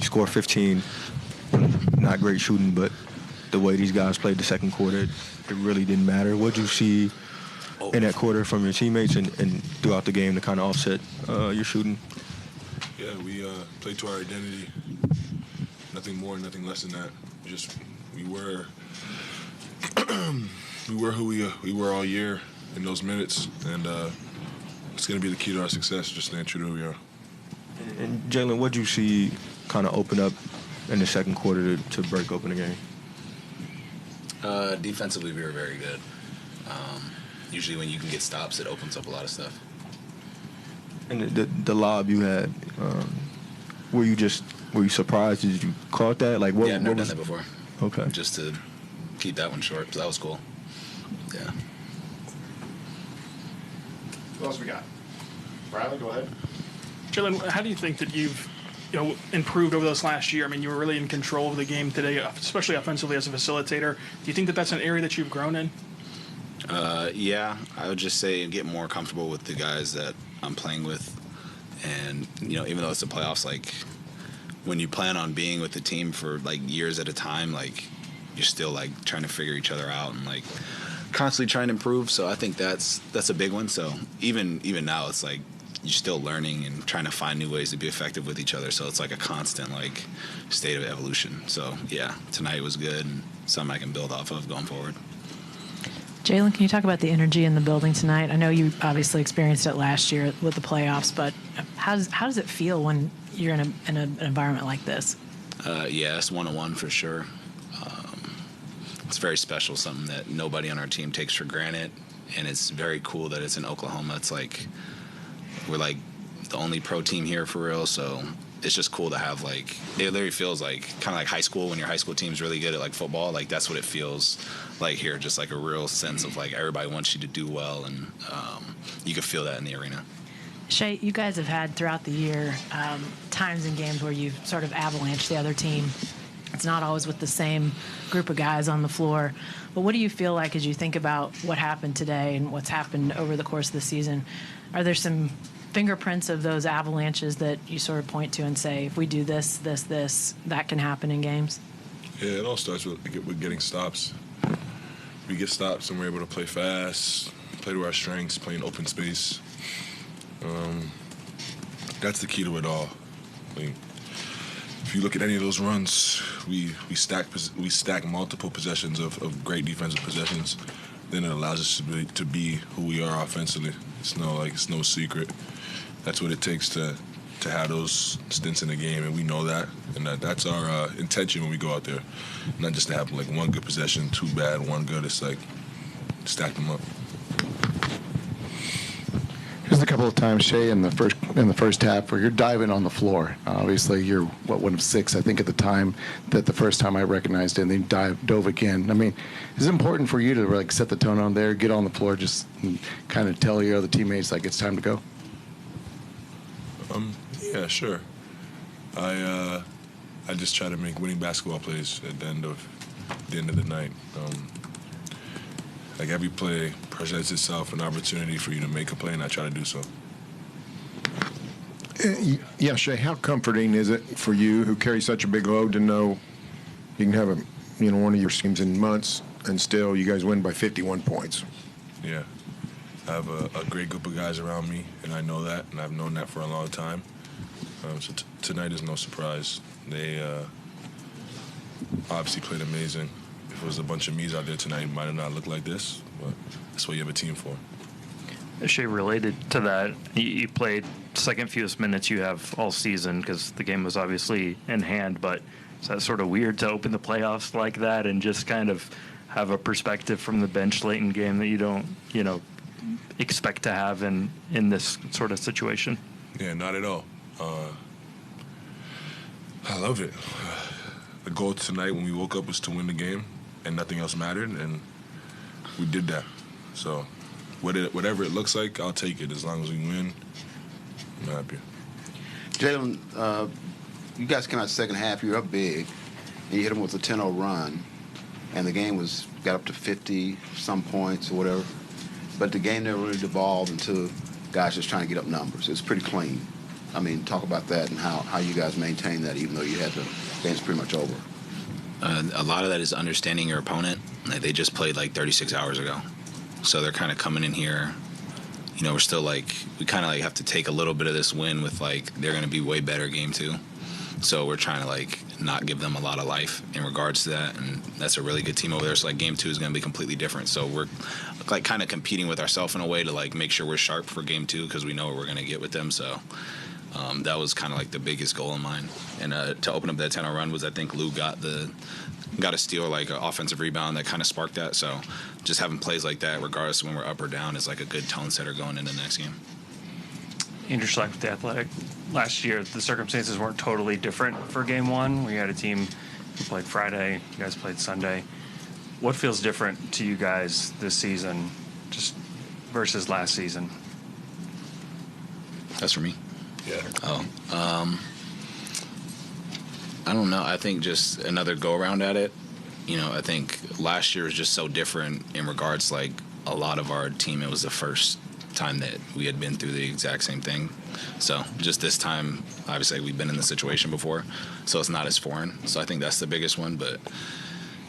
score 15. Not great shooting, but the way these guys played the second quarter, it really didn't matter. What did you see in that quarter from your teammates and throughout the game to kind of offset your shooting? Yeah, we played to our identity. Nothing more, nothing less than that. We were who we were all year in those minutes, and it's going to be the key to our success, just staying true to who we are. And Jalen, what did you see kind of open up in the second quarter to break open the game? Defensively, we were very good. Usually when you can get stops, it opens up a lot of stuff. And the lob you had, were you surprised? Did you caught that? Like, I've never done that before. Okay. Just to keep that one short, so that was cool. Yeah. What else we got? Riley, go ahead. Jalen, how do you think that you've improved over this last year? I mean, you were really in control of the game today, especially offensively as a facilitator. Do you think that that's an area that you've grown in? Yeah, I would just say get more comfortable with the guys that I'm playing with. And, even though it's the playoffs, like, when you plan on being with the team for, like, years at a time, like, you're still, like, trying to figure each other out and, like, constantly trying to improve. So I think that's a big one. So even now, it's like you're still learning and trying to find new ways to be effective with each other. So it's like a constant, like, state of evolution. So, yeah, tonight was good and something I can build off of going forward. Jalen, can you talk about the energy in the building tonight? I know you obviously experienced it last year with the playoffs, but how does it feel when you're in an environment like this? Yeah, it's one-on-one for sure. It's very special, something that nobody on our team takes for granted, and it's very cool that it's in Oklahoma. It's like we're like the only pro team here for real, so it's just cool to have, like, it literally feels like kind of like high school when your high school team's really good at, like, football. Like, that's what it feels like here, just like a real sense of, like, everybody wants you to do well, and you can feel that in the arena. Shai, you guys have had throughout the year times in games where you've sort of avalanched the other team. It's not always with the same group of guys on the floor. But what do you feel like as you think about what happened today and what's happened over the course of the season? Are there some fingerprints of those avalanches that you sort of point to and say, if we do this, that can happen in games? Yeah, it all starts with getting stops. We get stops and we're able to play fast, play to our strengths, play in open space. That's the key to it all. I mean, if you look at any of those runs, we stack multiple possessions of great defensive possessions. Then it allows us to be who we are offensively. It's no secret. That's what it takes to have those stints in the game, and we know that. And that's our intention when we go out there. Not just to have like one good possession, two bad, one good. It's like stack them up. There's a couple of times, Shai, in the first half where you're diving on the floor. Obviously, you're one of six, I think, at the time. That the first time I recognized it, and then dove again. I mean, is it important for you to like set the tone on there, get on the floor, just kind of tell your other teammates like it's time to go? Yeah, sure. I just try to make winning basketball plays at the end of the night. Like every play presents itself an opportunity for you to make a play, and I try to do so. Yeah, Shai, how comforting is it for you, who carry such a big load, to know you can have one of your teams in months, and still you guys win by 51 points? Yeah, I have a great group of guys around me, and I know that, and I've known that for a long time. So tonight is no surprise. They obviously played amazing. If it was a bunch of me's out there tonight, it might have not looked like this, but that's what you have a team for. Shai, related to that, you played second fewest minutes you have all season because the game was obviously in hand, but is that sort of weird to open the playoffs like that and just kind of have a perspective from the bench late in game that you don't, expect to have in this sort of situation? Yeah, not at all. I love it. The goal tonight when we woke up was to win the game, and nothing else mattered, and we did that. So whatever it looks like, I'll take it. As long as we win, I'm happy. Jalen, you guys came out second half. You were up big, and you hit them with a 10-0 run, and the game got up to 50-some points or whatever. But the game never really devolved into guys just trying to get up numbers. It's pretty clean. I mean, talk about that and how you guys maintain that even though you had the game's pretty much over. A lot of that is understanding your opponent. Like, they just played like 36 hours ago, so they're kind of coming in here. You know, we're still like, we kind of like have to take a little bit of this win with like they're going to be way better game 2. So we're trying to like not give them a lot of life in regards to that, and that's a really good team over there. So like game 2 is going to be completely different. So we're like kind of competing with ourselves in a way to like make sure we're sharp for game 2 because we know what we're going to get with them. So that was kind of like the biggest goal in mind. And to open up that 10-0 run was, I think Lou got a steal, like an offensive rebound that kind of sparked that. So just having plays like that, regardless of when we're up or down, is like a good tone setter going into the next game. Andrew Schleck with The Athletic. Last year, the circumstances weren't totally different for Game 1. We had a team who played Friday. You guys played Sunday. What feels different to you guys this season just versus last season? That's for me. Yeah. I don't know. I think just another go-around at it. You know, I think last year was just so different in regards, like, a lot of our team, it was the first time that we had been through the exact same thing. So just this time, obviously, we've been in the situation before, so it's not as foreign. So I think that's the biggest one. But at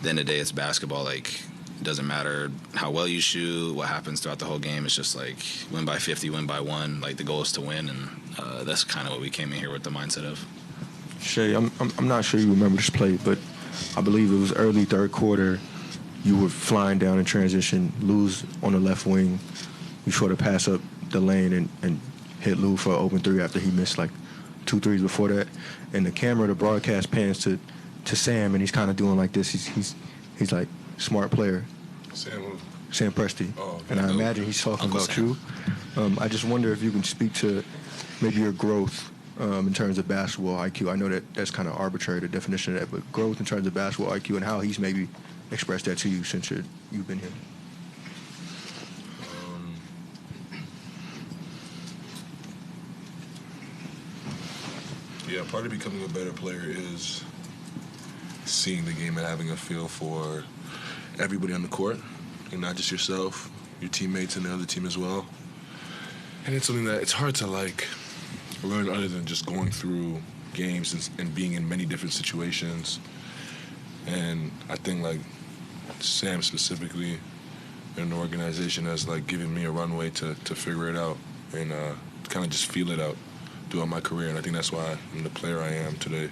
the end of the day, it's basketball. Like, it doesn't matter how well you shoot, what happens throughout the whole game. It's just like win by 50, win by 1. Like, the goal is to win, and that's kind of what we came in here with the mindset of. Shai, I'm not sure you remember this play, but I believe it was early third quarter. You were flying down in transition, lose on the left wing. You sort of pass up the lane and hit Lou for an open 3 after he missed like 2 threes before that. And the camera, the broadcast pans to Sam, and he's kind of doing like this. He's like, smart player. Sam Presti. Oh, okay. And I imagine he's talking Uncle about Sam. you. I just wonder if you can speak to maybe your growth in terms of basketball IQ. I know that's kind of arbitrary, the definition of that, but growth in terms of basketball IQ and how he's maybe expressed that to you since you've been here. Yeah, part of becoming a better player is seeing the game and having a feel for everybody on the court, and not just yourself, your teammates and the other team as well. And it's something that it's hard to like learn other than just going through games and being in many different situations. And I think like Sam specifically and the organization has like given me a runway to figure it out and kind of just feel it out throughout my career. And I think that's why I'm the player I am today.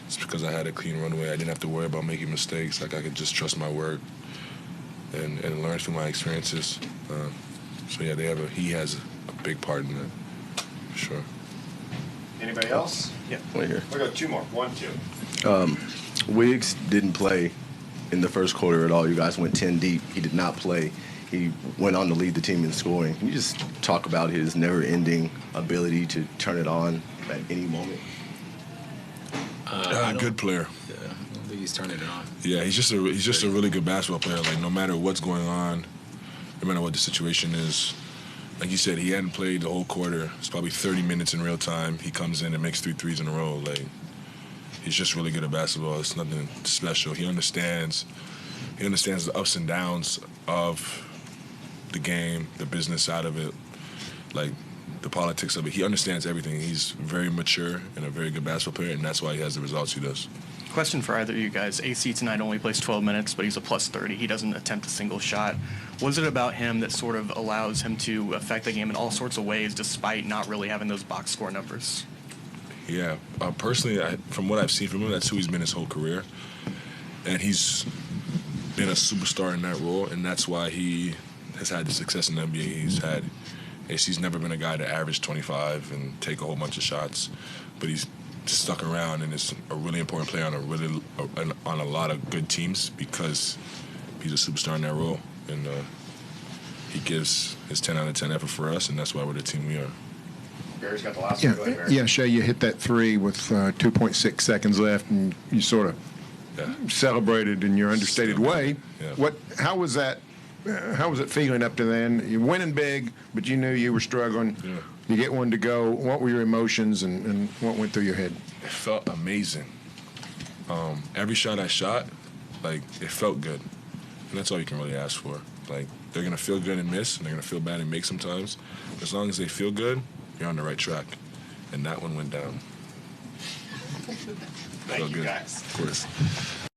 It's because I had a clean runway. I didn't have to worry about making mistakes. Like, I could just trust my work and learn from my experiences. So yeah, he has a big part in that, for sure. Anybody else? Yeah, right here. We'll go 2 more. 1, 2. Wiggs didn't play in the first quarter at all. You guys went 10 deep. He did not play. He went on to lead the team in scoring. Can you just talk about his never-ending ability to turn it on at any moment? Good player. Yeah, I don't think he's turning it on. Yeah, he's just a really good basketball player. Like, no matter what's going on, no matter what the situation is, like you said, he hadn't played the whole quarter. It's probably 30 minutes in real time. He comes in and makes 3 threes in a row. Like, he's just really good at basketball. It's nothing special. He understands the ups and downs of the game, the business side of it, like the politics of it. He understands everything. He's very mature and a very good basketball player, and that's why he has the results he does. Question for either of you guys. AC tonight only plays 12 minutes, but he's a plus 30. He doesn't attempt a single shot. What is it about him that sort of allows him to affect the game in all sorts of ways despite not really having those box score numbers? Yeah, personally, from what I've seen from him, that's who he's been his whole career. And he's been a superstar in that role, and that's why he has had the success in the NBA he's had. He's never been a guy to average 25 and take a whole bunch of shots, but he's stuck around and is a really important player on a lot of good teams because he's a superstar in that role, and he gives his 10 out of 10 effort for us, and that's why we're the team we are. Barry's got the last one. Go ahead, Barry. Yeah, Shai, you hit that 3 with 2.6 seconds left, and you sort of celebrated in your understated way. Yeah. How was that? How was it feeling up to then? You're winning big, but you knew you were struggling. Yeah. You get one to go. What were your emotions and what went through your head? It felt amazing. Every shot I shot, like, it felt good. And that's all you can really ask for. Like, they're going to feel good and miss, and they're going to feel bad and make sometimes. But as long as they feel good, you're on the right track. and that one went down. Thank you, guys. Of course.